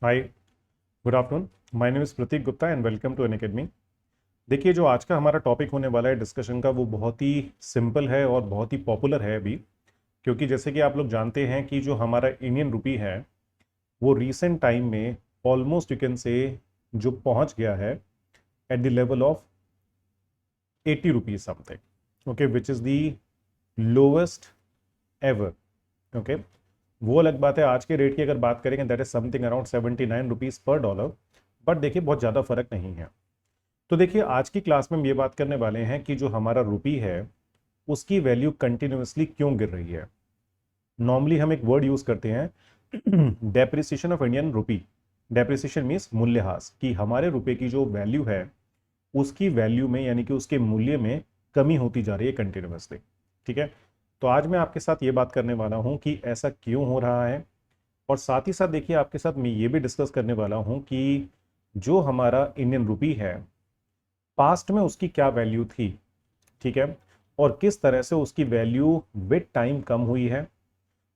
Hi, good afternoon. My name is Prateek Gupta and welcome to Unacademy. देखिए, जो आज का हमारा टॉपिक होने वाला है डिस्कशन का, वो बहुत ही सिंपल है और बहुत ही पॉपुलर है अभी। क्योंकि जैसे कि आप लोग जानते हैं कि जो हमारा इंडियन रुपी है वो रीसेंट टाइम में ऑलमोस्ट यू कैन से जो पहुंच गया है at the level of 80 rupees something, okay, which is the lowest ever. Okay, वो अलग बात है। आज के रेट की अगर बात करेंगे that is something around 79 rupees per dollar. But देखिए, बहुत ज़्यादा फर्क नहीं है। तो देखिए, आज की क्लास में हम ये बात करने वाले हैं कि जो हमारा रुपी है उसकी वैल्यू कंटिन्यूअसली क्यों गिर रही है। नॉर्मली हम एक वर्ड यूज करते हैं depreciation of Indian rupee. Depreciation means मूल्यह्रास, कि हमारे रुपए की जो वैल्यू है उसकी वैल्यू में यानी कि उसके मूल्य में कमी होती जा रही है कंटिन्यूअसली। ठीक है, तो आज मैं आपके साथ ये बात करने वाला हूं कि ऐसा क्यों हो रहा है। और साथ ही साथ देखिए, आपके साथ मैं ये भी डिस्कस करने वाला हूं कि जो हमारा इंडियन रुपी है पास्ट में उसकी क्या वैल्यू थी। ठीक है, और किस तरह से उसकी वैल्यू विद टाइम कम हुई है,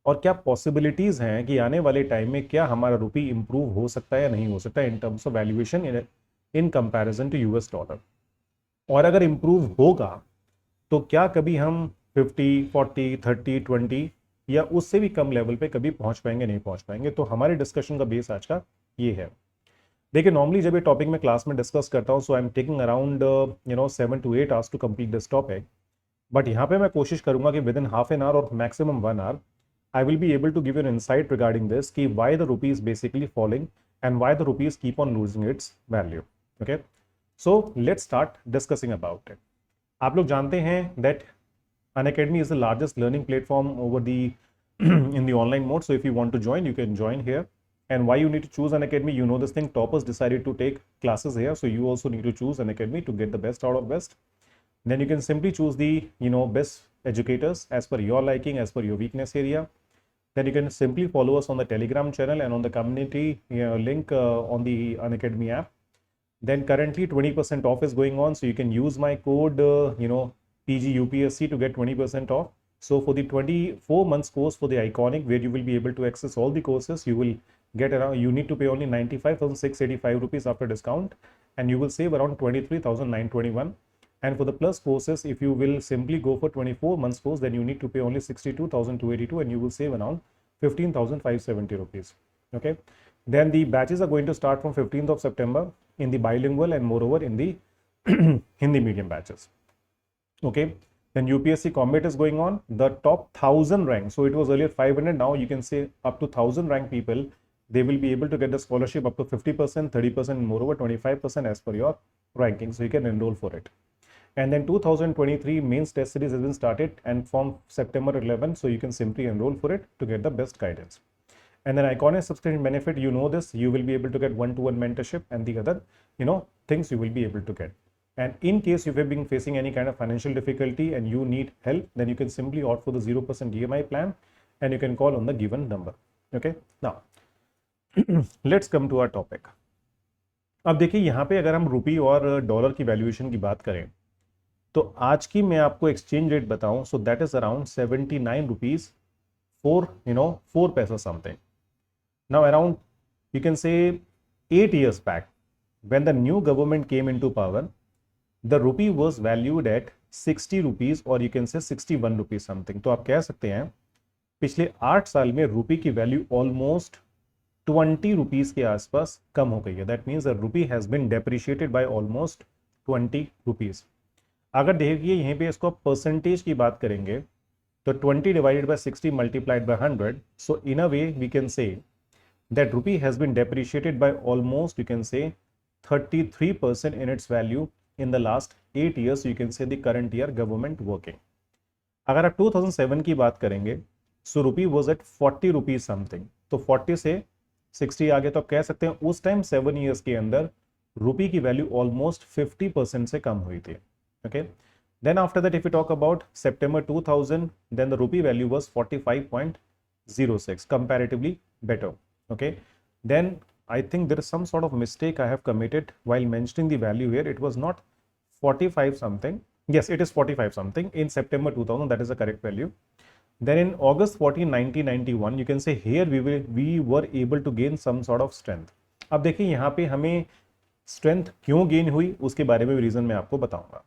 और क्या पॉसिबिलिटीज हैं कि आने वाले टाइम में क्या हमारा रुपी इंप्रूव हो सकता है या नहीं हो सकता है in terms of valuation in comparison to US dollar. और अगर इंप्रूव होगा तो क्या कभी हम 50, 40, 30, 20 या उससे भी कम लेवल पे कभी पहुंच पाएंगे, नहीं पहुंच पाएंगे। तो हमारे डिस्कशन का बेस आज का ये है। देखिए, नॉर्मली जब ये टॉपिक मैं क्लास में डिस्कस करता हूँ, so I am taking around 7 to 8 hours to complete this topic. But यहाँ पे मैं कोशिश करूंगा कि within half an hour और maximum 1 hour I will be able to give you an insight regarding this कि why the rupee is basically falling and why the rupees keep on losing its value. Okay, so let's start discussing about it. आप लोग जानते हैं that Unacademy is the largest learning platform over the in the online mode. So if you want to join, you can join here. And why you need to choose Unacademy, you know this thing. Toppers decided to take classes here, so you also need to choose Unacademy to get the best out of best. Then you can simply choose the best educators as per your liking, as per your weakness area. Then you can simply follow us on the Telegram channel and on the community link on the Unacademy app. Then currently 20% off is going on, so you can use my code PGUPSC to get 20% off. So for the 24 months course for the Iconic, where you will be able to access all the courses, you will get around, you need to pay only 95,685 rupees after discount, and you will save around 23,921. And for the plus courses, if you will simply go for 24 months course, then you need to pay only 62,282 and you will save around 15,570 rupees. Okay, then the batches are going to start from 15th of September in the bilingual and moreover in the Hindi medium batches. Okay, then UPSC combat is going on. The top 1000 rank, so it was earlier 500, now you can say up to 1000 rank people, they will be able to get the scholarship up to 50%, 30%, and moreover 25% as per your ranking, so you can enroll for it. And then 2023 mains test series has been started and from September 11, so you can simply enroll for it to get the best guidance. And then Iconic subscription benefit, you know this, you will be able to get one-to-one mentorship and the other things you will be able to get. And in case you have been facing any kind of financial difficulty and you need help, then you can simply opt for the 0% EMI plan and you can call on the given number. Okay, now let's come to our topic. अब देखिए, यहाँ पे अगर हम रुपी और dollar की valuation की बात करें तो आज की मैं आपको एक्सचेंज रेट बताऊं, सो that is around 79 rupees four 4 पैसा something. Now around you can से 8 years back when the new government came into power, the rupee was valued at 60 rupees और you can say 61 rupees something। तो आप कह सकते हैं पिछले 8 साल में रुपी की वैल्यू ऑलमोस्ट 20 रुपीज के आसपास कम हो गई है। That means the rupee has been depreciated by almost 20 rupees. अगर देखिए यहीं पे इसको परसेंटेज की बात करेंगे तो 20 divided by 60 multiplied by 100, so in a way we can say that rupee has been depreciated by almost you can say 33% in its value in the last 8 years। You can say the current year government working. अगर आप 2007 की बात करेंगे so rupee was at 40 rupees something, तो 40 से 60 आ गए, तो आप कह सकते हैं उस टाइम 7 years के अंदर रुपी की वैल्यू ऑलमोस्ट 50% से कम हुई थी। Okay, then after that if we talk about September 2000, then the rupee value was 45.06, comparatively better. Okay, then I think there is some sort of mistake I have committed while mentioning the value here. It was not 45 something, yes it is 45 something in September 2000, that is the correct value. Then in August 14, 1991, you can say here we were able to gain some sort of strength. अब देखिए यहाँ पे हमें strength क्यों gain हुई उसके बारे में भी रीजन मैं आपको बताऊंगा.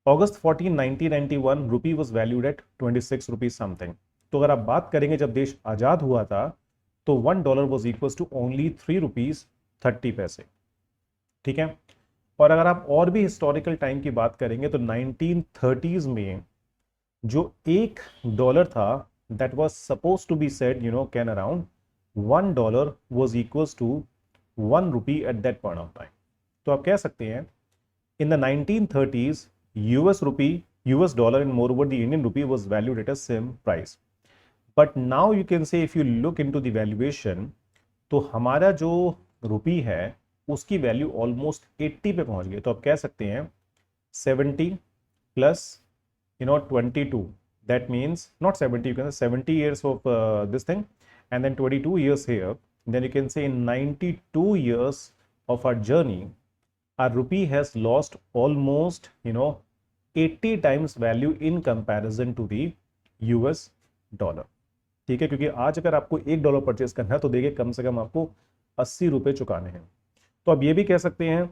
August 14, 1991, rupee was valued at 26 rupees something. तो अगर आप बात करेंगे जब देश आजाद हुआ था तो $1 was equal to only 3 rupees 30 पैसे. ठीक है. और अगर आप और भी हिस्टोरिकल टाइम की बात करेंगे तो 1930s में जो $1 था that was suppose to be said can around $1 was equals to 1 rupee at that point of time. तो आप कह सकते हैं in the 1930s US dollar and moreover the Indian rupee was valued at a same price. But now you can say if you look into the valuation तो हमारा जो रुपी है उसकी वैल्यू ऑलमोस्ट 80 पे पहुंच गई. तो आप कह सकते हैं 70 plus 22, that means not 70, you can say 70 years of this thing and then 22 years here. Then you can say in 92 years of our journey our rupee has lost almost 80 times value in comparison to the US dollar. ठीक है, क्योंकि आज अगर आपको $1 purchase करना है तो देखिए कम से कम आपको 80 रुपए चुकाने हैं. तो अब ये भी कह सकते हैं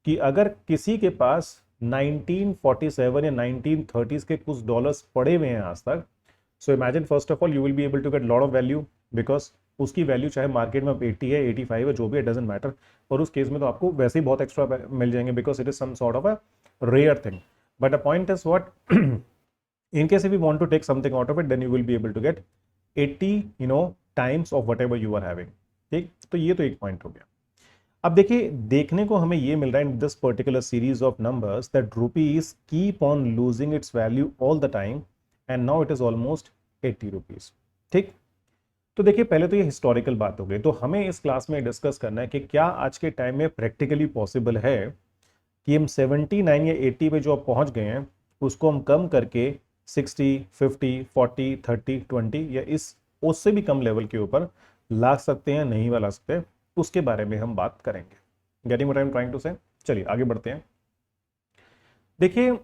कि अगर किसी के पास 1947 या 1930s के कुछ डॉलर्स पड़े हुए हैं आज तक, so imagine first of all you will be able to get lot of value because उसकी वैल्यू चाहे मार्केट में 80 है 85 है जो भी है डजेंट मैटर. और उस केस में तो आपको वैसे ही बहुत एक्स्ट्रा मिल जाएंगे because it is some sort of a rare thing. But a point is what in case if you want to take something out of it then you will be able to get 80 times of whatever you are having. ठीक, तो ये तो एक point हो गया. अब देखिए देखने को हमें ये मिल रहा है in this particular series of numbers that rupees keep on losing its value all the time and now it is almost 80 rupees. ठीक, तो देखिए पहले तो ये हिस्टोरिकल बात हो गई. तो हमें इस क्लास में डिस्कस करना है कि क्या आज के टाइम में प्रैक्टिकली पॉसिबल है कि हम 79 या 80 पे जो आप पहुंच गए हैं उसको हम कम करके 60, 50, 40, 30, 20 या इस उससे भी कम लेवल के ऊपर ला सकते हैं नहीं ला सकते, उसके बारे में हम बात करेंगे. Getting what I am trying to say. चलिए आगे बढ़ते हैं. देखिए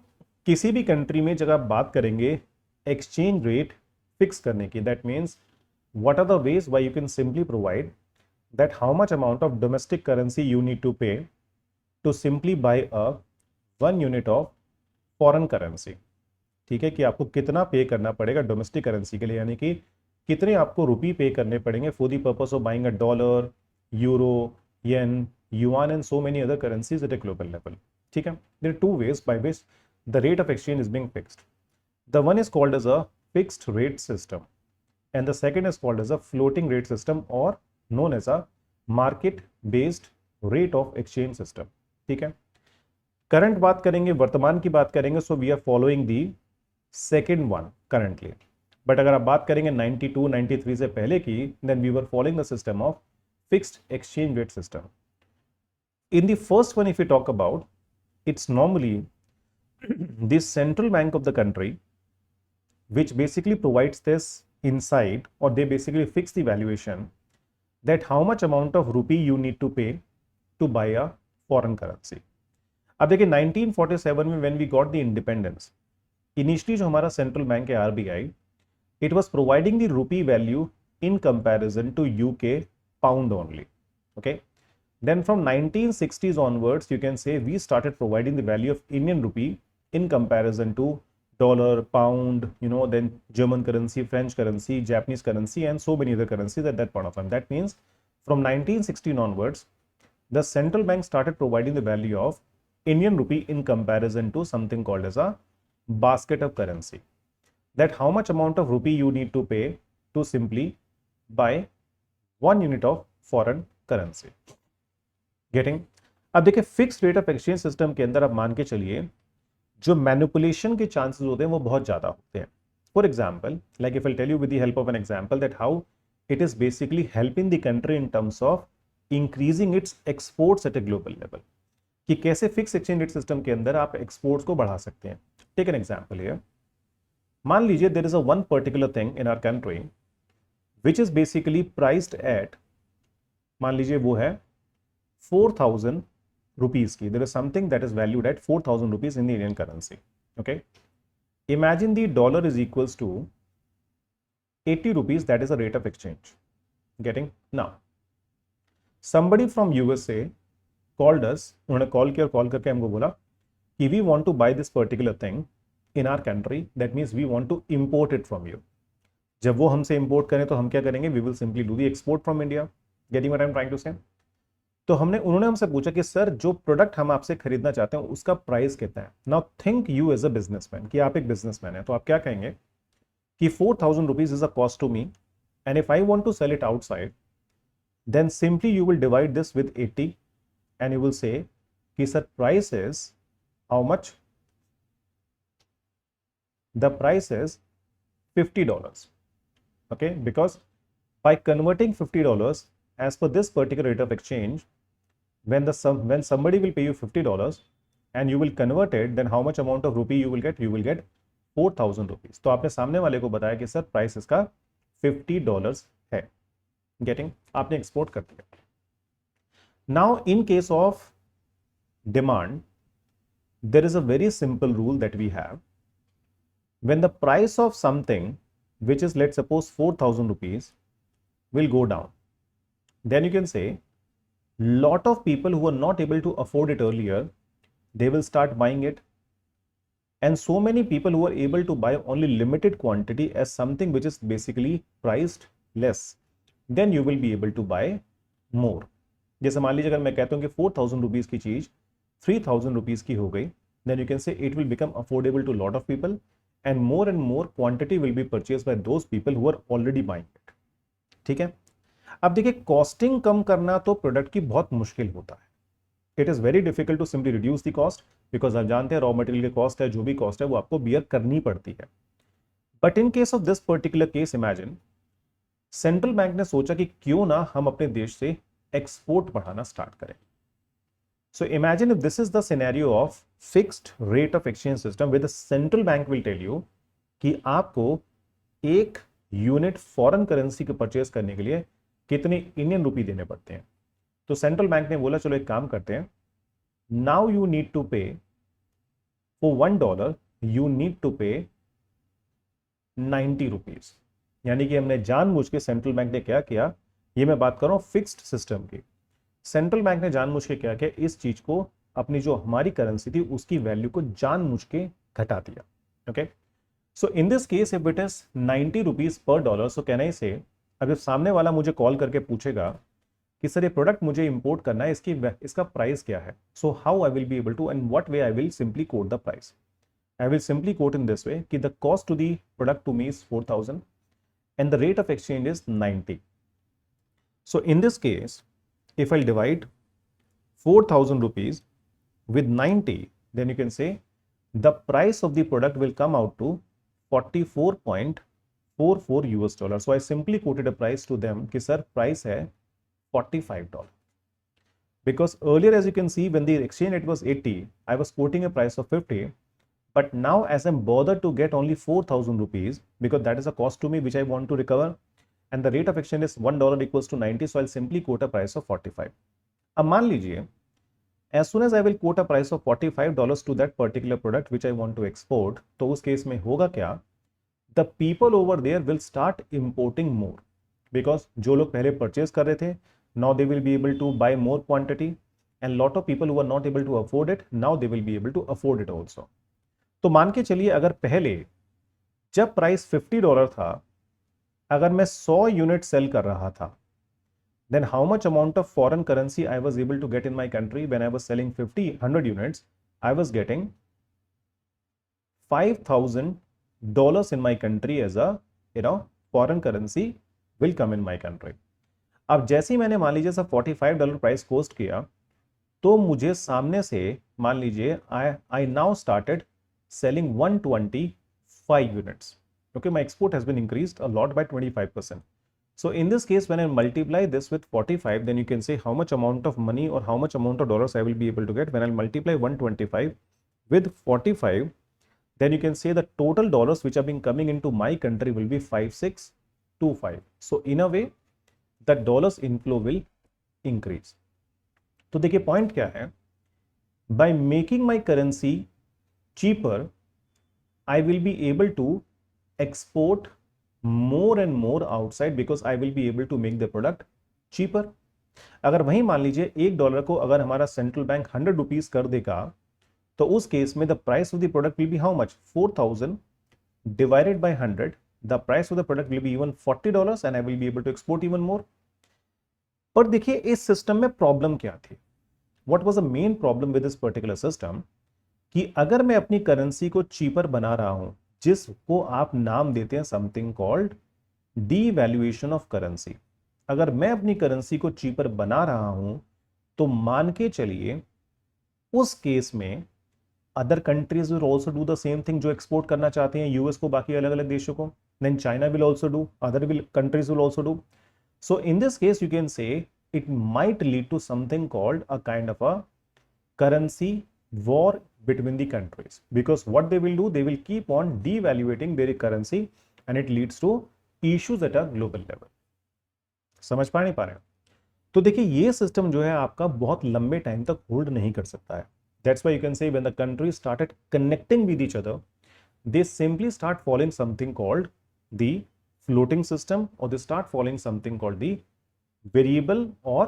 किसी भी कंट्री में जब आप बात करेंगे एक्सचेंज रेट फिक्स करने की, that means what are the ways why you can simply provide that how much amount of domestic currency you need to pay to simply buy a 1 unit of foreign currency. ठीक है, कि आपको कितना पे करना पड़ेगा डोमेस्टिक करेंसी के लिए, यानी कि कितने आपको रुपी पे करने पड़ेंगे for the purpose of buying a dollar, euro, yen, yuan and so many other currencies at a global level. ठीक है, there are two ways by which the rate of exchange is being fixed. The one is called as a fixed rate system and the second is called as a floating rate system और known as a market based rate of exchange system. ठीक है, current बात करेंगे, वर्तमान की बात करेंगे, so we are following the second one currently. But अगर आप बात करेंगे 92, 93 से पहले की, then we were following the system of fixed exchange rate system. In the first one if you talk about, it's normally the central bank of the country which basically provides this insight, or they basically fix the valuation that how much amount of rupee you need to pay to buy a foreign currency. अब देखिए 1947 में when we got the independence, initially जो हमारा central bank है RBI, it was providing the rupee value in comparison to UK pound only. Okay. Then from 1960s onwards, you can say we started providing the value of Indian rupee in comparison to dollar, pound, then German currency, French currency, Japanese currency, and so many other currencies at that point of time. That means from 1916 onwards, the central bank started providing the value of Indian rupee in comparison to something called as a basket of currency. That how much amount of rupee you need to pay to simply buy 1 unit of foreign currency. Getting. अब देखिए fix rate of exchange system के अंदर आप मान के चलिए जो manipulation के चांसेस होते हैं वो बहुत ज्यादा होते हैं. For example, like if I tell you with the help of an example that how it is basically helping the country in terms of increasing its exports at a global level, कि कैसे fix exchange rate system के अंदर आप exports को बढ़ा सकते हैं. Take an example here. मान लीजिए there is a one particular thing in our country which is basically priced at, मान लीजिए वो है 4,000 rupees की. There is something that is valued at 4,000 rupees in the Indian currency. Okay. Imagine the dollar is equals to 80 rupees, that is a rate of exchange. Getting? Now somebody from USA called us, उन्होंने call किया और call करके हमको बोला कि we want to buy this particular thing in our country, that means we want to import it from you. जब वो हमसे इंपोर्ट करें तो हम क्या करेंगे, we will simply do the export from India. Getting what I'm trying to say? तो उन्होंने हमसे पूछा कि सर जो प्रोडक्ट हम आपसे खरीदना चाहते हैं उसका प्राइस कितना है. Now think you as a businessman, कि आप एक बिजनेसमैन है, तो आप क्या कहेंगे कि 4000 rupees is a cost to me, and if I want to sell it outside, then simply you will divide this with 80 and you will say कि sir price is how much, the price is $50. Okay, because by converting $50 as per this particular rate of exchange, when somebody will pay you $50 and you will convert it, then how much amount of rupee you will get? You will get 4000 rupees. तो आपने सामने वाले को बताया कि sir price इसका $50 है. Getting? आपने एक्सपोर्ट कर दिया. Now in case of demand, there is a very simple rule that we have. When the price of something, which is let's suppose 4000 rupees, will go down, then you can say lot of people who were not able to afford it earlier, they will start buying it, and so many people who are able to buy only limited quantity as something which is basically priced less, then you will be able to buy more. जैसे मान लीजिए अगर मैं कहता हूँ कि 4000 rupees की चीज 3000 rupees की हो गई, then you can say it will become affordable to lot of people and more quantity will be purchased by those people who are already buying it. ठीक है. अब देखिए कॉस्टिंग कम करना तो प्रोडक्ट की बहुत मुश्किल होता है. It is very difficult to simply reduce the cost, because आप जानते हैं रॉ मटेरियल की कॉस्ट है, जो भी कॉस्ट है वो आपको बियर करनी पड़ती है. But in case of this particular case, imagine central bank ने सोचा कि क्यों ना हम अपने देश से एक्सपोर्ट बढ़ाना स्टार्ट करें. So imagine if this is the scenario of fixed rate of exchange system where the central bank will tell you कि आपको एक यूनिट फॉरेन करेंसी को परचेज करने के लिए कितने इंडियन रुपी देने पड़ते हैं. तो सेंट्रल बैंक ने बोला चलो एक काम करते हैं, नाउ यू नीड टू पे फॉर $1 यू नीड टू पे 90 रुपीज. यानी कि हमने जानबूझ के, सेंट्रल बैंक ने क्या किया, ये मैं बात कर रहा हूं फिक्स्ड सिस्टम की, सेंट्रल बैंक ने जानबूझ के क्या किया, इस चीज को अपनी जो हमारी करेंसी थी उसकी वैल्यू को जानबूझ के घटा दिया. Okay, so in this case if it is 90 rupees per dollar, so can I से, अगर सामने वाला मुझे कॉल करके पूछेगा कि सर ये प्रोडक्ट मुझे इंपोर्ट करना है, इसका प्राइस क्या है, so how I will be able to, and what way I will simply quote the price. I will simply quote in this way कि the cost to the product to me is 4000 and the rate of exchange is 90. So in this case if I'll divide 4000 rupees with 90, then you can say the price of the product will come out to $44.44. So I simply quoted a price to them कि sir price है $45. Because earlier, as you can see, when the exchange rate was 80, I was quoting a price of 50, but now as I'm bothered to get only 4000 rupees because that is a cost to me which I want to recover, and the rate of exchange is $1 equals to 90, so I'll simply quote a price of 45. अब मान लीजिए as soon as I will quote a price of $45 to that particular product which I want to export, तो उस case में होगा क्या, the people over there will start importing more, because जो लोग पहले परचेज कर रहे थे, now they will be able to buy more quantity, and lot of people who are not able to afford it, now they will be able to afford it also. तो मान के चलिए अगर पहले जब प्राइस $50 था, अगर मैं 100 यूनिट सेल कर रहा था, then how much amount of foreign currency I was able to get in my country when I was selling 100 units, I was getting $5,000 in my country as a foreign currency will come in my country. अब जैसे ही मैंने मान लीजिए सब $45 price coast किया, तो मुझे सामने से मान लीजिए I now started selling 125 units. Okay, my export has been increased a lot by 25%. So in this case, when I multiply this with 45, then you can say how much amount of money or how much amount of dollars I will be able to get when I multiply 125 with 45. Then you can say the total dollars which are being coming into my country will be 5625. So in a way, the dollars inflow will increase. तो देखिए point क्या है, by making my currency cheaper, I will be able to export more and more outside because I will be able to make the product cheaper. अगर वहीं मान लीजिए $1 को अगर हमारा सेंट्रल बैंक 100 रुपीज कर देगा, तो उस केस में the price of the product will be how much, 4000 divided by 100, the price of the product will be even $40 and I will be able to export even more. पर देखिए इस system में problem क्या थी, what was the main problem with this particular system, कि अगर मैं अपनी करेंसी को चीपर बना रहा हूं, जिसको आप नाम देते हैं something called devaluation of currency, अगर मैं अपनी करेंसी को चीपर बना रहा हूं तो मान के चलिए उस केस में other countries will also do the same thing, जो एक्सपोर्ट करना चाहते हैं यूएस को, बाकी अलग अलग देशों को, then China will also do, other will countries will also do. So in this case you can say it might lead to something called a kind of a currency war between the countries, because what they will do, they will keep on devaluating their currency and it leads to issues at a global level. समझ पा नहीं पा रहे हैं? तो देखिए ये system जो है आपका बहुत लंबे टाइम तक होल्ड नहीं कर सकता है. That's why you can say when the countries started connecting with each other, they simply start following something called the floating system, or they start following something called the variable, or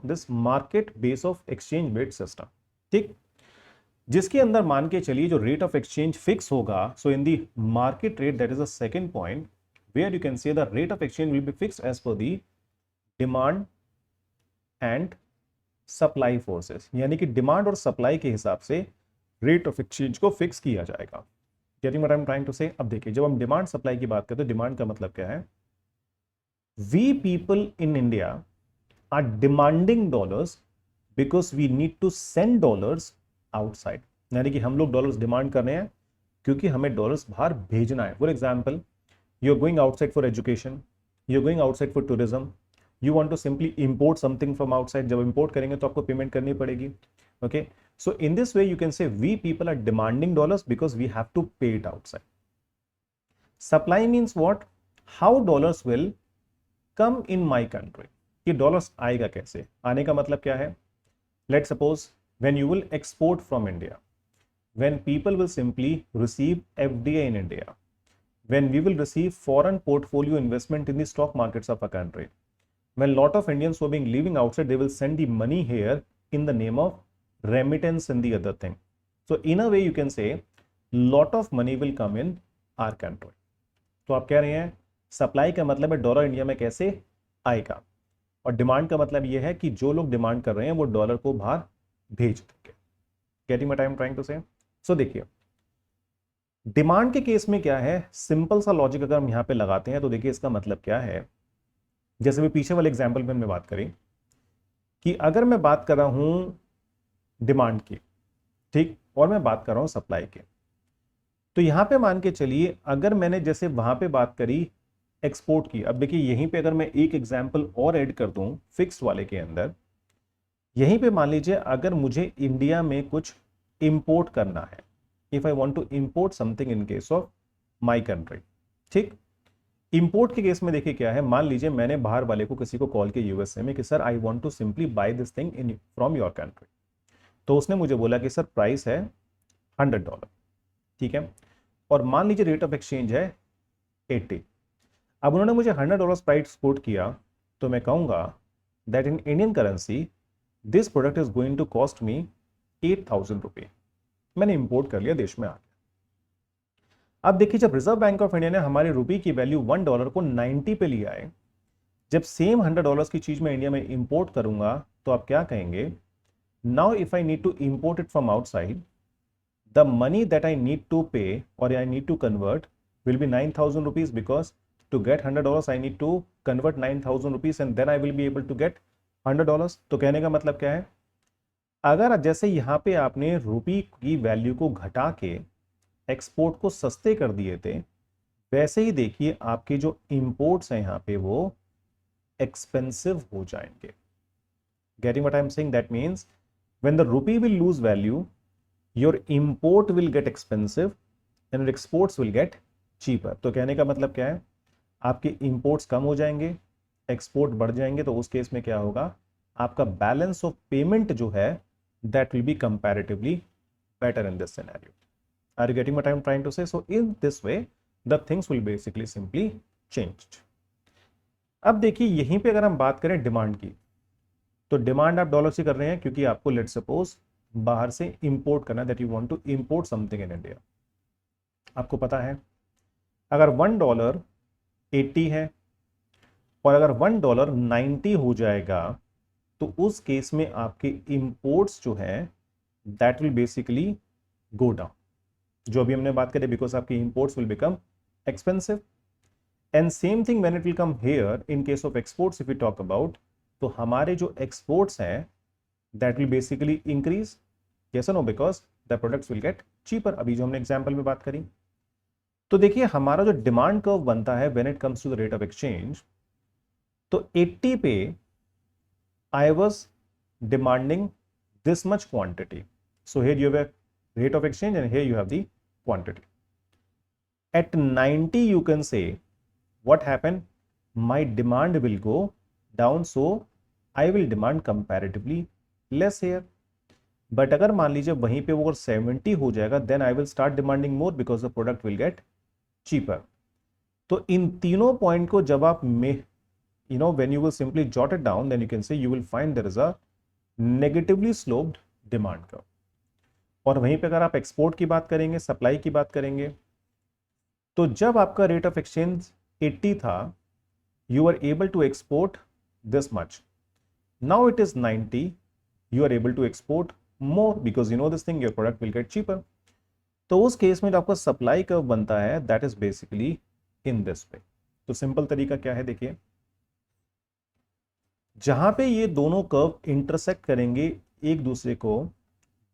this market base of exchange rate system. ठीक, जिसके अंदर मान के चलिए जो rate of exchange fix होगा. So in the market rate, that is the second point where you can say the rate of exchange will be fixed as per the demand and supply forces, यानी कि demand और supply के हिसाब से rate of exchange को fix किया जाएगा. Getting what I am trying to say? अब देखिए जब हम डिमांड सप्लाई की बात करते हैं, डिमांड का मतलब क्या है, we people in India are demanding dollars because we need to send dollars outside, यानी कि हम लोग डॉलर्स डिमांड कर रहे हैं क्योंकि हमें डॉलर्स बाहर भेजना है. For example, you are going outside for education, you are going outside for tourism, you want to simply import something from outside. जब इंपोर्ट करेंगे तो आपको पेमेंट करनी पड़ेगी. Okay, so in this way you can say we people are demanding dollars because we have to pay it outside. Supply means what, how dollars will come in my country, कि dollars आएगा कैसे, आने का मतलब क्या है. Let's suppose when you will export from India, when people will simply receive FDI in India, when we will receive foreign portfolio investment in the stock markets of a country, when lot of Indians who are being living outside, they will send the money here in the name of remittance and the other thing. So in a way you can say lot of money will come in our country. तो आप कह रहे हैं supply का मतलब है dollar India में कैसे आएगा, और डिमांड का मतलब यह है कि जो लोग डिमांड कर रहे हैं वो डॉलर को बाहर भेज देंगे. Getting what I am trying to say? So देखिए डिमांड के केस में क्या है, सिंपल सा लॉजिक अगर हम यहां पे लगाते हैं तो देखिए इसका मतलब क्या है. जैसे भी पीछे वाले एग्जांपल में हमने बात करी कि अगर मैं बात कर रहा हूं डिमांड की, ठीक, और मैं बात कर रहा हूं सप्लाई के, तो यहां पे मान के चलिए अगर मैंने जैसे वहां पे बात करी एक्सपोर्ट की, अब देखिए यहीं पे अगर मैं एक एग्जांपल और ऐड कर दूं फिक्स्ड वाले के अंदर, यहीं पे मान लीजिए अगर मुझे इंडिया में कुछ इंपोर्ट करना है, if I want to import something in case of my country, ठीक, इंपोर्ट के केस में देखिए क्या है, मान लीजिए मैंने बाहर वाले को किसी को कॉल किया यूएसए में कि sir I want to simply buy this thing in from your country, तो उसने मुझे बोला कि सर प्राइस है $100, ठीक है, और मान लीजिए रेट ऑफ एक्सचेंज है 80. अब उन्होंने मुझे $100 प्राइस कोट किया, तो मैं कहूंगा that in Indian currency this product is going to cost me 8,000 रुपये. मैंने इंपोर्ट कर लिया, देश में आ गया. अब देखिए जब रिजर्व बैंक ऑफ इंडिया ने हमारे रुपये की वैल्यू $1 को 90 पे लिया है, जब सेम $100 की चीज मैं इंडिया में इंपोर्ट करूंगा तो आप क्या कहेंगे, now if I need to import it from outside, the money that I need to pay और I need to convert will be 9,000 rupees, because to get $100 I need to convert 9,000 rupees and then I will be able to get $100. तो कहने का मतलब क्या है, अगर जैसे यहाँ पे आपने रुपये की वैल्यू को घटा के एक्सपोर्ट को सस्ते कर दिए थे, वैसे ही देखिए आपके जो इंपोर्ट्स हैं यहाँ पे वो एक्सपेंसिव हो जाएंगे. Getting what I am saying? That means when the rupee will lose value, your import will get expensive and your exports will get cheaper. तो कहने का मतलब क्या है, आपके इंपोर्ट्स कम हो जाएंगे, एक्सपोर्ट बढ़ जाएंगे, तो उस केस में क्या होगा, आपका बैलेंस ऑफ पेमेंट जो है that will be comparatively better in this scenario. Are you getting what I am trying to say? So in this way the things will basically simply changed. अब देखिए यहीं पे अगर हम बात करें डिमांड की, तो डिमांड आप डॉलर से कर रहे हैं क्योंकि आपको लेट्स सपोज बाहर से इंपोर्ट करना, that you want to import something in India. आपको पता है अगर $1 80 है और अगर $1 90 हो जाएगा तो उस केस में आपके इंपोर्ट्स जो है that will basically go down, जो अभी हमने बात करी, बिकॉज आपके imports will become expensive. And same thing when it will come here in case of exports, if you talk about, तो हमारे जो एक्सपोर्ट्स हैं that will basically increase, yes no, because the products will get cheaper. अभी जो हमने example में बात करी, तो देखिए हमारा जो डिमांड कर्व बनता है when it comes to the rate of exchange, तो 80 पे I was demanding this much quantity, so here you have a rate of exchange and here you have the quantity. At 90 you can say what happened, my demand will go down, so I will demand comparatively less here. But अगर मान लीजिए वहीं पे वो 70 हो जाएगा, then I will start demanding more because the product will get cheaper. तो इन तीनों पॉइंट को जब आप when you will simply jot it down, then you can say you will find there is a negatively sloped demand curve. और वहीं पे अगर आप एक्सपोर्ट की बात करेंगे, सप्लाई की बात करेंगे, तो जब आपका रेट ऑफ एक्सचेंज 80 था, you are able to export this much, now it is 90, you are able to export more because you know this thing, your product will get cheaper. तो उस केस में जो आपका सप्लाई कर्व बनता है that is basically in this वे। तो simple तरीका क्या है, देखिए जहां पे ये दोनों कर्व इंटरसेक्ट करेंगे एक दूसरे को,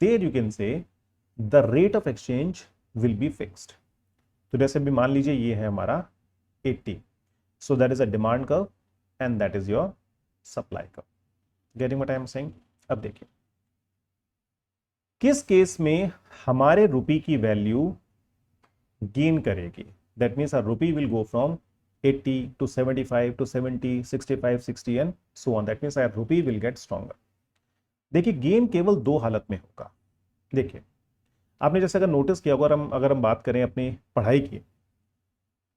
there you can say the rate of exchange will be fixed. तो जैसे भी मान लीजिए ये है हमारा 80, so that is a demand curve and that is your supply curve. Getting what I am saying? अब देखिए किस केस में हमारे रुपी की वैल्यू गेन करेगी, that means our rupee will go from 80 to 75 to 70, 65, 60 and so on. That means our rupee will get stronger. देखिए gain केवल दो हालत में होगा। देखिए आपने जैसे अगर नोटिस किया होगा, अगर हम बात करें अपनी पढ़ाई की,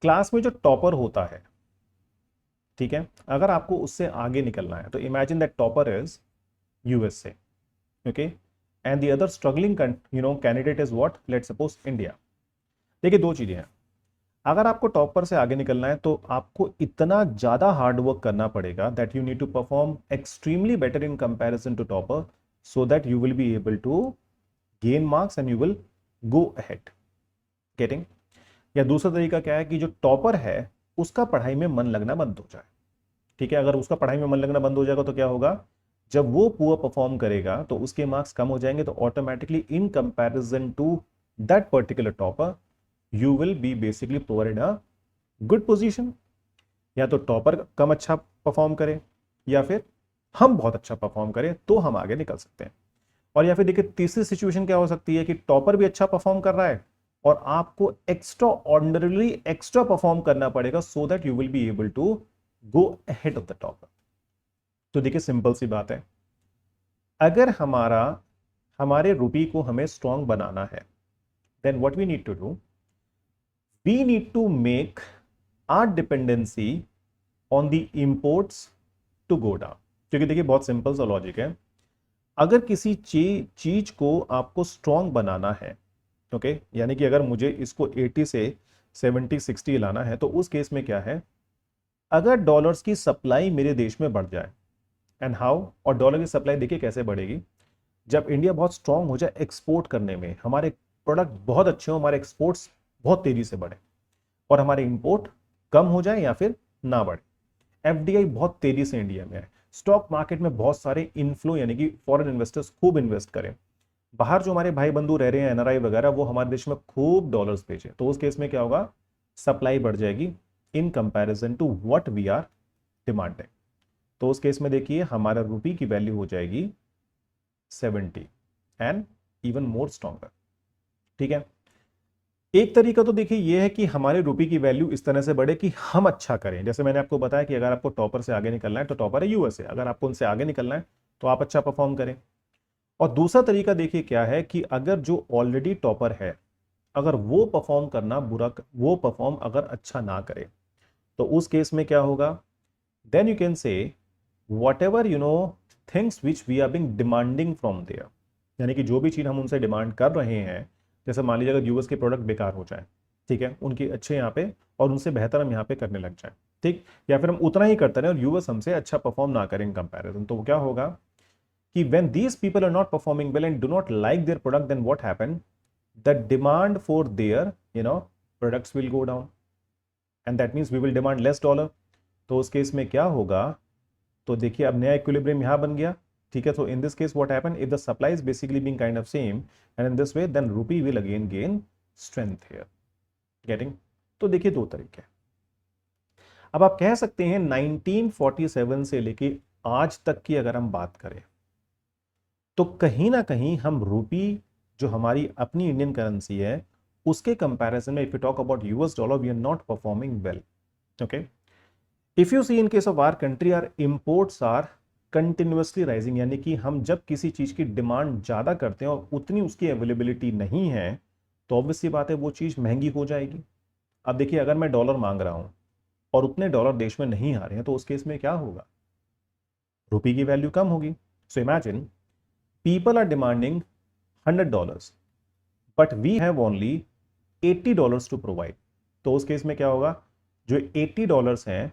क्लास में जो टॉपर होता है, ठीक है, अगर आपको उससे आगे निकलना है तो imagine that topper is USA, okay, and the other struggling candidate is what, let's suppose India. देखिए दो चीजें हैं, अगर आपको टॉपर से आगे निकलना है तो आपको इतना ज्यादा हार्ड वर्क करना पड़ेगा that you need to perform extremely better in comparison to topper, so that you will be able to gain marks and you will go ahead. Getting? या दूसरा तरीका क्या है कि जो टॉपर है उसका पढ़ाई में मन लगना बंद हो जाए, ठीक है, अगर उसका पढ़ाई में मन लगना बंद हो जाएगा तो क्या होगा, जब वो पुअर परफॉर्म करेगा तो उसके मार्क्स कम हो जाएंगे, तो automatically in comparison to that particular topper you will be basically provided a good position। या तो टॉपर कम अच्छा परफॉर्म करे या फिर हम बहुत अच्छा परफॉर्म करें तो हम आगे निकल सकते हैं। और या फिर देखिए तीसरी सिचुएशन क्या हो सकती है कि टॉपर भी अच्छा परफॉर्म कर रहा है और आपको एक्स्ट्रा ऑर्डिनरीली एक्स्ट्रा परफॉर्म करना पड़ेगा, so that you will be able to go ahead of the topper. तो देखिए सिंपल सी बात है, अगर हमारे रुपी को हमें स्ट्रांग बनाना है, then what we need to do, we need to make our dependency on the imports to go down। क्योंकि देखिए बहुत सिंपल सा लॉजिक है, अगर किसी चीज को आपको स्ट्रांग बनाना है, ओके, यानी कि अगर मुझे इसको 80 से 70 60 लाना है, तो उस केस में क्या है, अगर डॉलर्स की सप्लाई मेरे देश में बढ़ जाए, एंड हाउ, और डॉलर की सप्लाई देखिए कैसे बढ़ेगी, जब इंडिया बहुत स्ट्रांग हो जाए एक्सपोर्ट करने में, हमारे प्रोडक्ट बहुत अच्छे हो, हमारे एक्सपोर्ट्स बहुत तेजी से बढ़े, और हमारे इंपोर्ट कम हो जाए या फिर ना बढ़े, एफडीआई बहुत तेजी से इंडिया में आए, स्टॉक मार्केट में बहुत सारे इनफ्लो यानी कि फॉरेन इन्वेस्टर्स खूब इन्वेस्ट करें, बाहर जो हमारे भाई बंधु रह रहे हैं एनआरआई वगैरह, वो हमारे देश में खूब डॉलर्स भेजे, तो उस केस में क्या होगा, सप्लाई बढ़ जाएगी in comparison to what we are demanding. तो उस केस में देखिए हमारा रुपी की वैल्यू हो जाएगी 70 एंड इवन मोर स्ट्रॉन्गर। ठीक है, एक तरीका तो देखिए ये है कि हमारे रुपी की वैल्यू इस तरह से बढ़े कि हम अच्छा करें। जैसे मैंने आपको बताया कि अगर आपको टॉपर से आगे निकलना है तो टॉपर है यूएसए, अगर आपको उनसे आगे निकलना है तो आप अच्छा परफॉर्म करें। और दूसरा तरीका देखिए क्या है कि अगर जो ऑलरेडी टॉपर है, अगर वो परफॉर्म अगर अच्छा ना करे, तो उस केस में क्या होगा, then you can say whatever things which we are being demanding from there, यानी कि जो भी चीज़ हम उनसे डिमांड कर रहे हैं, जैसे मान लीजिए अगर यूएस के प्रोडक्ट बेकार हो जाए, ठीक है, उनकी अच्छे यहाँ पे और उनसे बेहतर हम यहाँ पे करने लग जाए, ठीक, या फिर हम उतना ही करते रहे और यूएस हमसे अच्छा परफॉर्म ना करें इन कंपैरिजन, तो क्या होगा कि when these people are not performing well and do not like their product, then what happen, the demand for their products will go down and that means we will demand less dollar. तो उस case में क्या होगा, तो देखिए अब नया equilibrium यहां बन गया, ठीक है. तो in this case what happen, if the supply is basically being kind of same and in this way, then rupee will again gain strength here, getting. तो देखिए दो तरीके. अब आप कह सकते हैं 1947 से लेके आज तक की अगर हम बात करें तो कहीं ना कहीं हम रूपी जो हमारी अपनी इंडियन करेंसी है उसके कंपैरिजन में, if you talk about US dollar, we are not performing well. Okay, if you see in case of our country, our imports are continuously rising, यानी कि हम जब किसी चीज की डिमांड ज्यादा करते हैं और उतनी उसकी अवेलेबिलिटी नहीं है तो ऑब्वियसली बात है वो चीज महंगी हो जाएगी. अब देखिए अगर मैं डॉलर मांग रहा हूं और उतने डॉलर देश में नहीं आ रहे हैं तो उस केस में क्या होगा, रुपये की वैल्यू कम होगी. So imagine people are demanding $100 but we have only $80 to provide. तो उस केस में क्या होगा, जो $80 हैं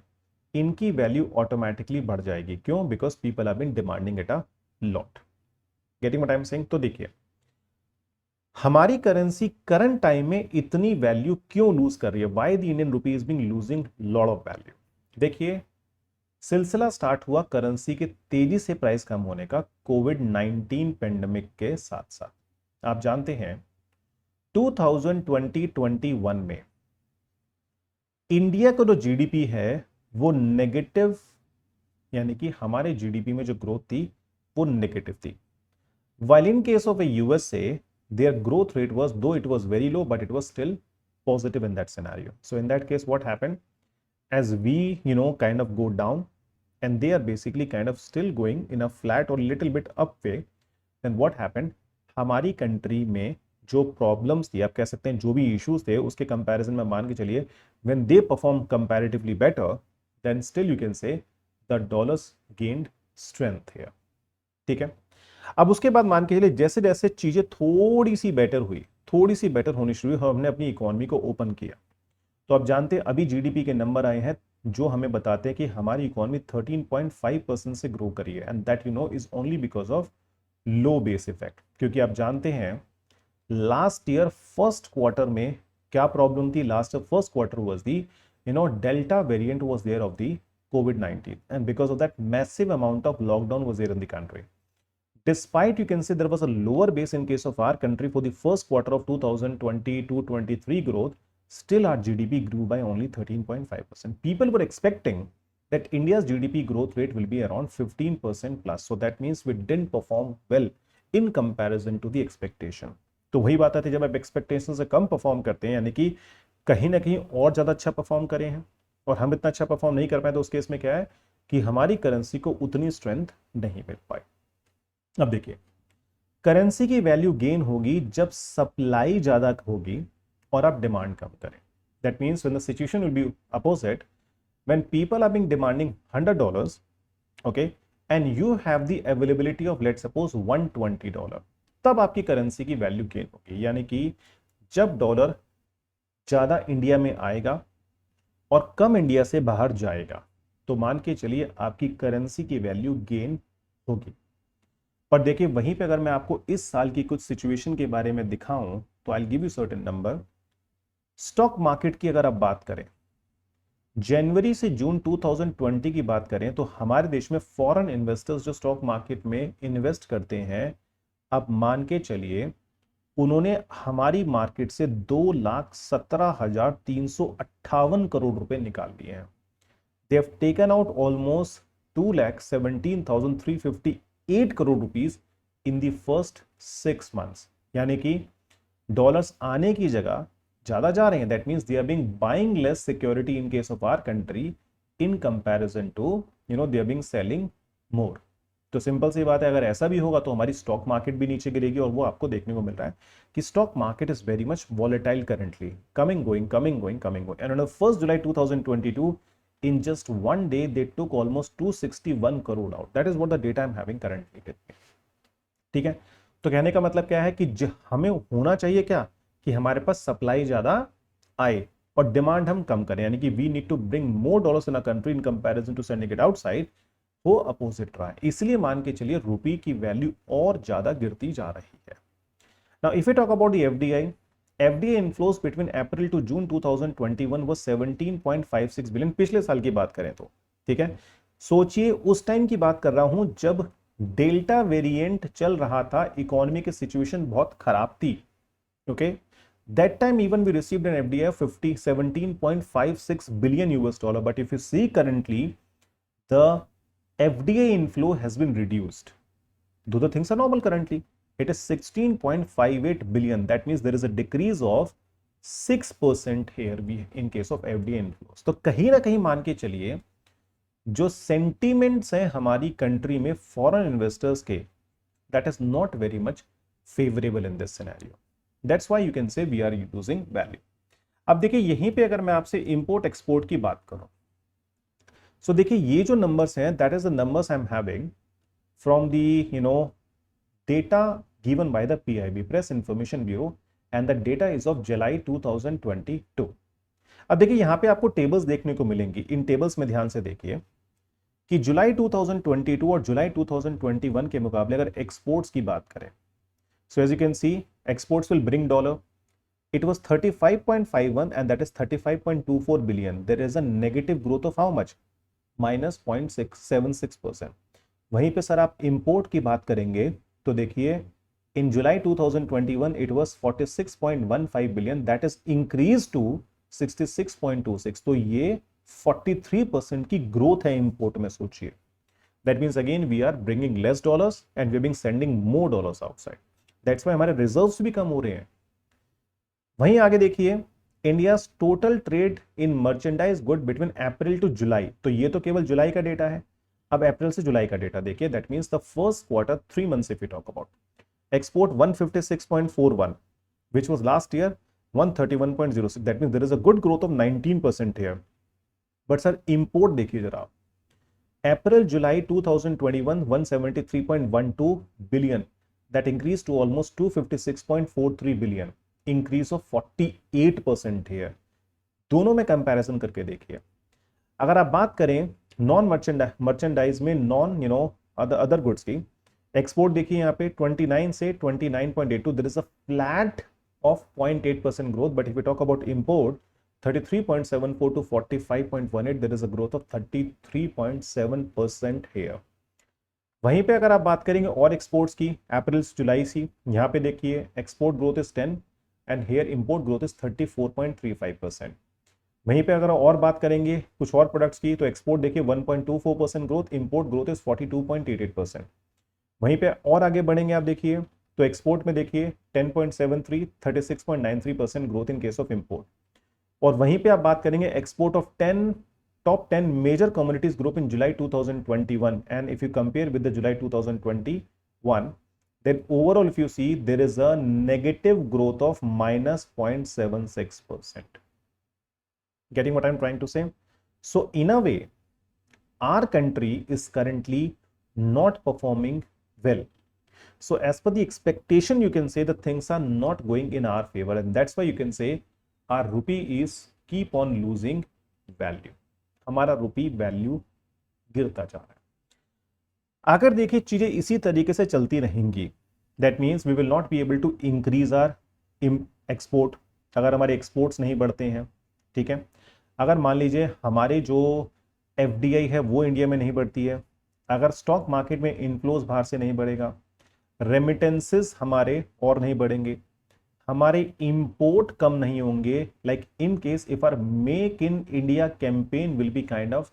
इनकी वैल्यू ऑटोमेटिकली बढ़ जाएगी. क्यों? Because people have been demanding it a lot. Getting what I am saying. तो देखिए हमारी करेंसी करंट टाइम में इतनी वैल्यू क्यों लूज कर रही है, why the Indian rupee is being losing lot of value. देखिए सिलसिला स्टार्ट हुआ करेंसी के तेजी से प्राइस कम होने का कोविड-19 पेंडेमिक के साथ साथ. आप जानते हैं 2020-21 में इंडिया का जो जीडीपी है वो नेगेटिव, यानी कि हमारे जीडीपी में जो ग्रोथ थी वो नेगेटिव थी. while in case of a USA their growth rate was, though it was very low, but it was still positive in that scenario. So in that case what happened, as we kind of go down and they are basically kind of still going in a flat or little bit up way, then what happened, हमारी country में जो problems थी, आप कह सकते हैं जो भी इश्यूज थे, उसके कंपैरिजन में मान के चलिए when they perform comparatively better, then still you can say the dollars gained strength here. ठीक है. अब उसके बाद मान के चलिए जैसे जैसे चीजें थोड़ी सी बेटर होनी शुरू हुई, हमने अपनी इकोनॉमी को ओपन किया, तो आप जानते हैं अभी जीडीपी के नंबर आए हैं जो हमें बताते हैं कि हमारी इकोनॉमी 13.5% से ग्रो करी है, and that is only because of low base effect. क्योंकि आप जानते हैं लास्ट ईयर फर्स्ट क्वार्टर में क्या प्रॉब्लम थी, last year first quarter was the delta variant was there of the कोविड-19, and because of that massive amount of lockdown was there in the country. Despite you can say there was a lower base in case of our country for the first quarter of 2022-23 growth, still our GDP grew by only 13.5%. People were expecting that India's GDP growth rate will be around 15% plus. So that means we didn't perform well in comparison to the expectation. तो वही बात आती है जब आप expectation से कम perform करते हैं, यानी कि कहीं ना कहीं और ज्यादा अच्छा परफॉर्म करें हैं और हम इतना अच्छा परफॉर्म नहीं कर पाए, तो उस केस में क्या है कि हमारी करेंसी को उतनी स्ट्रेंथ नहीं मिल पाई. अब देखिए करेंसी की वैल्यू गेन होगी जब सप्लाई ज्यादा होगी और आप डिमांड कम करें. That means when the situation will be opposite, when people are being demanding $100, okay, and you have the availability of let's suppose $120, तब आपकी करेंसी की वैल्यू गेन होगी. यानी कि जब डॉलर ज्यादा इंडिया में आएगा और कम इंडिया से बाहर जाएगा तो मान के चलिए आपकी करेंसी की वैल्यू गेन होगी. पर देखिए वहीं पे अगर मैं आपको इस साल की कुछ सिचुएशन के बारे में दिखाऊं तो I will give you certain number. Stock market की अगर आप बात करें, जनवरी से जून 2020 की बात करें तो हमारे देश में फॉरेन इन्वेस्टर्स जो स्टॉक मार्केट में इन्वेस्ट करते हैं, आप मान के चलिए उन्होंने हमारी मार्केट से 2,17,358 करोड़ रुपए निकाल लिए हैं. They have taken out almost 2,17,358 crore rupees in the first 6 months. यानी कि डॉलर्स आने की जगह ज्यादा जा रहे हैं. That means they are being buying less security in case of our country in comparison to they are being selling more. तो सिंपल सी बात है, अगर ऐसा भी होगा तो हमारी स्टॉक मार्केट भी नीचे गिरेगी, और वो आपको देखने को मिल रहा है कि stock market is very much volatile currently, coming going. And on 1 July 2022 in just one day they took almost 261 crore out. That is what the data I'm having currently with me. ठीक है, तो कहने का मतलब क्या है कि हमें होना चाहिए क्या कि हमारे पास सप्लाई ज्यादा आए और डिमांड हम कम करें, यानी कि we need to bring more dollars in a country in comparison to sending it outside, वो अपोजिट रहा है। इसलिए मान के चलिए रुपी की वैल्यू और ज्यादा गिरती जा रही है। Now if you talk about the FDI, FDI inflows between April to June 2021 was 17.56 billion, पिछले साल की बात करें तो। ठीक है, सोचिए उस टाइम की बात कर रहा हूं जब डेल्टा वेरिएंट चल रहा था, इकोनॉमी की सिचुएशन बहुत खराब थी। Okay, that time even we received an FDI 17.56 billion US dollar, but if you see currently the FDI inflow has been reduced. Though the things are normal currently, it is 16.58 billion. That means there is a decrease of 6% here in case of FDI inflows. तो कहीं ना कहीं मान के चलिए जो sentiments हैं हमारी कंट्री में foreign investors के, that is not very much favorable in this scenario. That's why you can say we are losing value. अब देखिए यहीं पे अगर मैं आपसे import export की बात करूं, सो देखिए ये जो नंबर्स हैं that is the numbers I am having from the data given by the PIB, press information bureau, and the data is of July 2022। अब देखिए यहां पे आपको टेबल्स देखने को मिलेंगी। इन टेबल्स में ध्यान से देखिए कि जुलाई 2022 और जुलाई 2021 के मुकाबले अगर एक्सपोर्ट्स की बात करें, so as you can see exports will bring dollar, it was 35.51 and that is 35.24 billion. There is a negative growth of how much? Minus 0.76%। वहीं पे सर आप इंपोर्ट की बात करेंगे तो देखिए in July 2021 it was 46.15 billion, that is increase to 66.26। तो ये 43% की ग्रोथ है इंपोर्ट में। सोचिए that means again we are bringing less dollars and we are being sending more dollars outside, that's why हमारे रिजर्व्स भी कम हो रहे हैं। वहीं आगे देखिए India total trade in merchandise good between April to July, तो ये तो केवल जुलाई का डेटा है। अब अप्रैल से जुलाई का डेटा देखिए, that means the first quarter 3 months if you talk about, export 156.41 which was last year 131.06, that means there is a good growth of 19% here. But sir import देखिए जरा, April July 2021 173.12 billion, that increase to almost 256.43 billion, increase of 48% है। दोनों में comparison करके देखिए। अगर आप बात करें नॉन मर्चेंडाइज में, नॉन अदर गुड्स की, एक्सपोर्ट देखिए यहाँ पे 29 से 29.82, there is a flat of 0.8% growth. But if you talk about import 33.74 to 45.18, there is a growth of 33.7% here. वहीं पे अगर आप बात करेंगे और एक्सपोर्ट्स की अप्रैल से जुलाई से, यहाँ पे देखिए export growth is 10 and here import growth is 34.35%। वहीं पे अगर और बात करेंगे कुछ और प्रोडक्ट्स की, तो एक्सपोर्ट देखिए 1.24% ग्रोथ, इंपोर्ट ग्रोथ इज 42.88%। वहीं पे और आगे बढ़ेंगे आप देखिए तो एक्सपोर्ट में देखिए 10.73, 36.93% growth in case of import. और वहीं पे आप बात करेंगे export of top 10 major commodities group in July 2021, and if you compare with the July 2021, then overall if you see there is a negative growth of minus 0.76%. Getting what I'm trying to say? So in a way our country is currently not performing well. So as per the expectation, you can say the things are not going in our favor, and that's why you can say our rupee is keep on losing value. हमारा रुपी value गिरता जा रहा है। अगर देखिए चीजें इसी तरीके से चलती रहेंगी, that means we will not be able to increase our export. अगर हमारे एक्सपोर्ट्स नहीं बढ़ते हैं, ठीक है, अगर मान लीजिए हमारे जो एफडीआई है वो इंडिया में नहीं बढ़ती है, अगर स्टॉक मार्केट में इनफ्लोज बाहर से नहीं बढ़ेगा, रेमिटेंसेस हमारे और नहीं बढ़ेंगे, हमारे इंपोर्ट कम नहीं होंगे, like in case if our make in India campaign will be kind of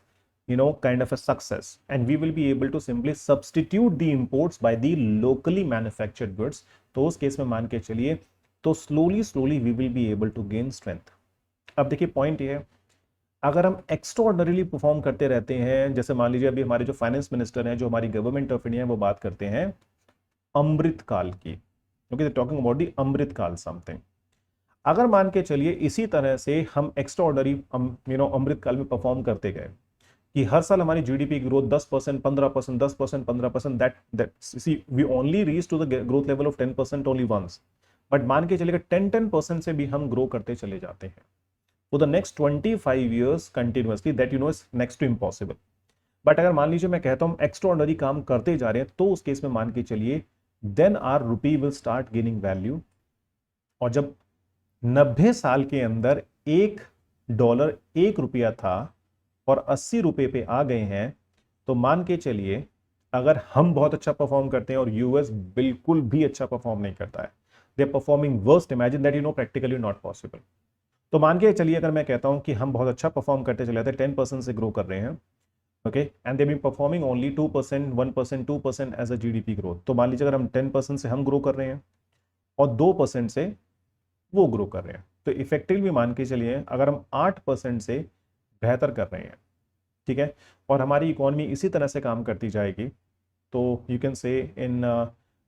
a success, and we will be able to simply substitute the imports by the locally manufactured goods, तो उस case में मान के चलिए तो slowly we will be able to gain strength। अब देखिए point ये है, अगर हम एक्स्ट्राऑर्डिनरीली परफॉर्म करते रहते हैं, जैसे मान लीजिए अभी हमारे जो फाइनेंस मिनिस्टर हैं, जो हमारी गवर्नमेंट ऑफ इंडिया है, वो बात करते हैं अमृत काल की, क्योंकि टॉकिंग अबाउट दी अमृत काल समथिंग। अगर मान के चलिए इसी तरह से हम एक्स्ट्राऑर्डिनरी अमृत काल में परफॉर्म करते गए, कि हर साल हमारी GDP growth 10%, 15%, 10%, 15%, that see we only reach to the growth level of 10% only once, but मान के चलिएगा 10% से भी हम ग्रो करते चले जाते हैं for the next 25 years continuously, that you know is next to impossible. But अगर मान लीजिए मैं कहता हूं एक्स्ट्राऑर्डिनरी काम करते जा रहे हैं, तो उस केस में मान के चलिए then our rupee will start gaining value. और जब 90 साल के अंदर $1 1 रुपया था और 80 रुपए पे आ गए हैं, तो मान के चलिए अगर हम बहुत अच्छा परफॉर्म करते हैं और यूएस बिल्कुल भी अच्छा परफॉर्म नहीं करता है, they are performing worst, imagine that, you know, practically not possible. तो मान के चलिए अगर मैं कहता हूं कि हम बहुत अच्छा परफॉर्म करते चले जाते हैं, 10% से ग्रो कर रहे हैं, okay, and they been performing only 2%, 1%, 2% as a GDP growth. तो मान लीजिए अगर हम 10% से हम ग्रो कर रहे हैं और 2% से वो ग्रो कर रहे हैं, तो इफेक्टिवली मान के चलिए अगर हम 8% से बेहतर कर रहे हैं, ठीक है, और हमारी इकोनॉमी इसी तरह से काम करती जाएगी, तो you can say in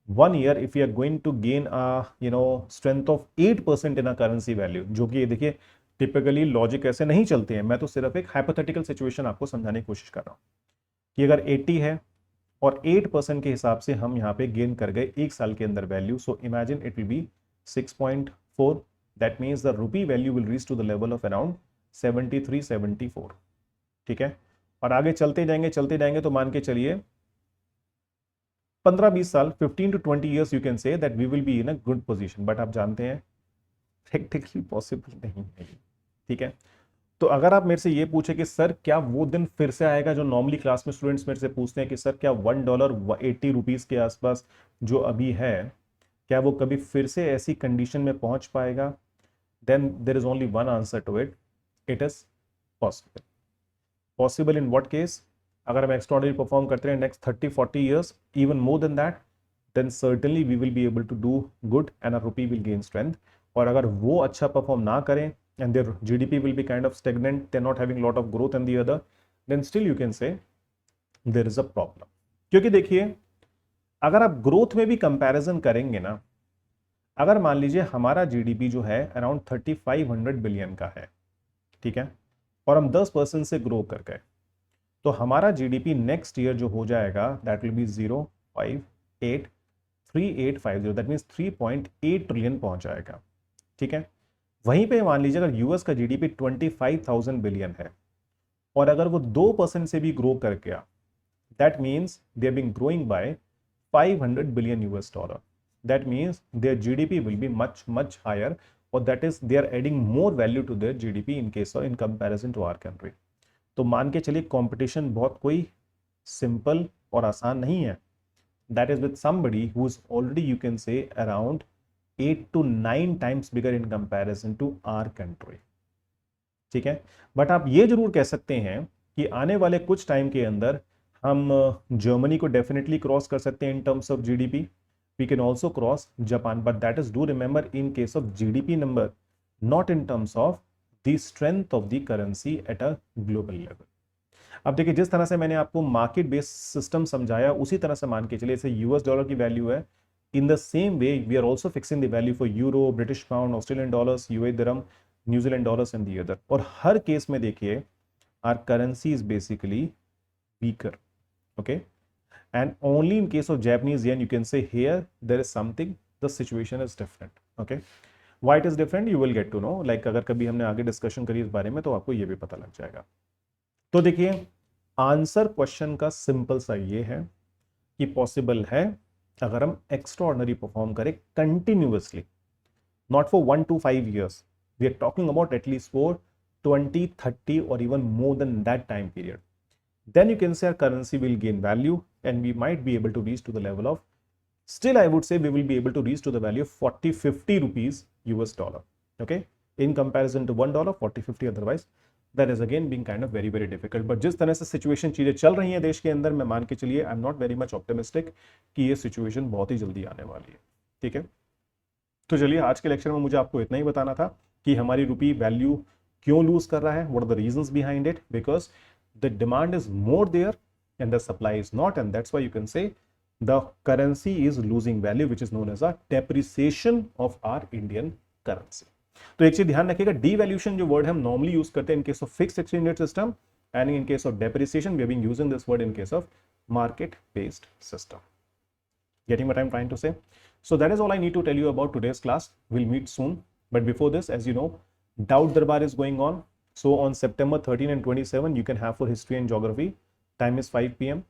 1 year if you are going to gain strength of 8% in a currency value, जो कि देखिए टिपिकली लॉजिक ऐसे नहीं चलते हैं, मैं तो सिर्फ एक हाइपोथेटिकल सिचुएशन आपको समझाने की कोशिश कर रहा हूं कि अगर 80 है और 8% के हिसाब से हम यहाँ पे गेन कर गए एक साल के अंदर value, so imagine it will be 6.4, that means the rupee value will reach to the level of around 73, 74, ठीक है। और आगे चलते जाएंगे तो मान के चलिए 15-20 साल, 15 to 20 years, you can say that we will be in a good position, but आप जानते हैं प्रैक्टिकली पॉसिबल नहीं है, ठीक है। तो अगर आप मेरे से ये पूछे कि सर क्या वो दिन फिर से आएगा जो नॉर्मली क्लास में स्टूडेंट्स मेरे से पूछते हैं कि सर क्या $1 80 के आसपास जो अभी है, क्या वो कभी फिर से ऐसी कंडीशन में पहुंच पाएगा, then there is only one answer to it, it is possible. Possible in what case? अगर हम एक्स्ट्राऑर्डिनरी परफॉर्म करते हैं next 30-40 years, even more than that, then certainly we will be able to do good and our rupee will gain strength. और अगर वो अच्छा perform ना करें and their GDP will be kind of stagnant, they're not having lot of growth and the other, then still you can say there is a problem। क्योंकि देखिए अगर आप ग्रोथ में भी कंपैरिजन करेंगे ना, अगर मान लीजिए हमारा जीडीपी जो है अराउंड 3500 बिलियन का है, ठीक है, और हम 10% से ग्रो कर गए, तो हमारा जीडीपी नेक्स्ट ईयर जो हो जाएगा that will B 0.583850, that means 3.8 trillion पहुंच जाएगा, ठीक है। वहीं पे मान लीजिए अगर यूएस का जीडीपी 25,000 बिलियन है और अगर वो 2% से भी ग्रो कर गया, that means they are being growing by 500 billion US dollar, that means their GDP will be much much higher, और that is they are adding more value to their GDP in case in comparison to our country. तो मान के चलिए competition बहुत कोई simple और आसान नहीं है, that is with somebody who is already you can से around 8 to 9 times bigger in comparison to our country, ठीक है। बट आप ये जरूर कह सकते हैं कि आने वाले कुछ टाइम के अंदर हम जर्मनी को डेफिनेटली क्रॉस कर सकते हैं in terms of GDP, we can also cross Japan, but that is do remember in case of GDP number, not in terms of the strength of the currency at a global level. अब देखिए जिस तरह से मैंने आपको market based system समझाया, उसी तरह से मान के चलिए जैसे यूएस डॉलर की वैल्यू है, in the same way we are also fixing the value for euro, British pound, Australian dollars, UAE dirham, New Zealand dollars and the other। और हर केस में देखिए our currency is basically weaker, okay, and only in case of Japanese yen you can say here there is something, the situation is different, okay। why it is different you will get to know, like अगर कभी हमने आगे discussion करी इस बारे में तो आपको ये भी पता लग जाएगा। तो देखिए आंसर क्वेश्चन का सिंपल सा ये है कि पॉसिबल है अगर हम एक्स्ट्राऑर्डिनरी परफॉर्म करें continuously, not for 1 to 5 years, we are talking about at least for 20, 30 और even more than that time period, then you can say our currency will gain value and we might be able to reach to the level of, still I would say we will be able to reach to the value of 40-50 rupees US dollar, okay, in comparison to $1 40-50, otherwise that is again being kind of very very difficult। but जिस तरह से situation चीजें चल रही हैं देश के अंदर, मैं मान के चलिए I am not very much optimistic कि ये सिचुएशन बहुत ही जल्दी आने वाली है, ठीक है। तो चलिए आज के लेक्चर में मुझे आपको इतना ही बताना था कि हमारी रुपी वैल्यू क्यों लूज कर रहा है, what are the reasons behind it, because the demand is more there and the supply is not, and that's why you can say the currency is losing value, which is known as a depreciation of our Indian currency। तो एक चीज ध्यान रखिएगा, devaluation जो word हम normally use करते हैं इन case of fixed exchange rate system, and in case of depreciation, we have been using this word in case of market-based system. Getting what I'm trying to say? So that is all I need to tell you about today's class. We'll meet soon. But before this, as you know, Doubt Darbar is going on. So on September 13 and 27, you can have for history and geography. Time is 5 p.m.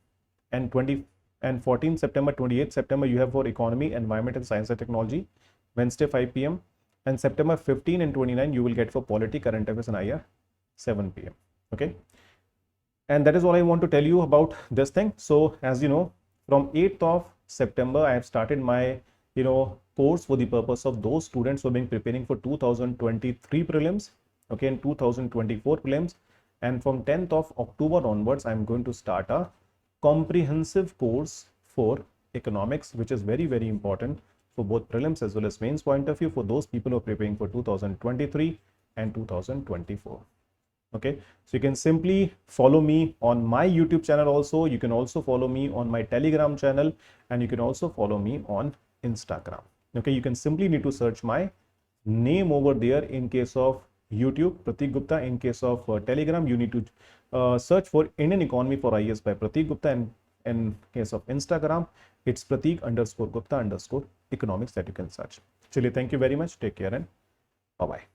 and 14 September, 28 September, you have for economy, environment and science and technology. Wednesday 5 p.m. and September 15 and 29, you will get for polity, current affairs and IR 7 p.m. Okay. And that is all I want to tell you about this thing. So as you know, from 8th of September, I have started my, course for the purpose of those students who have been preparing for 2023 prelims, okay, and 2024 prelims. And from 10th of October onwards, I'm going to start a comprehensive course for economics, which is very, very important for both prelims as well as mains point of view for those people who are preparing for 2023 and 2024. Okay, so you can simply follow me on my YouTube channel also. You can also follow me on my Telegram channel, and you can also follow me on Instagram. Okay, you can simply need to search my name over there. In case of YouTube, Pratik Gupta. In case of Telegram, you need to search for Indian Economy for IAS by Pratik Gupta, and in case of Instagram, it's Pratik_Gupta_economics that you can search. Chaliye, thank you very much. Take care and bye-bye.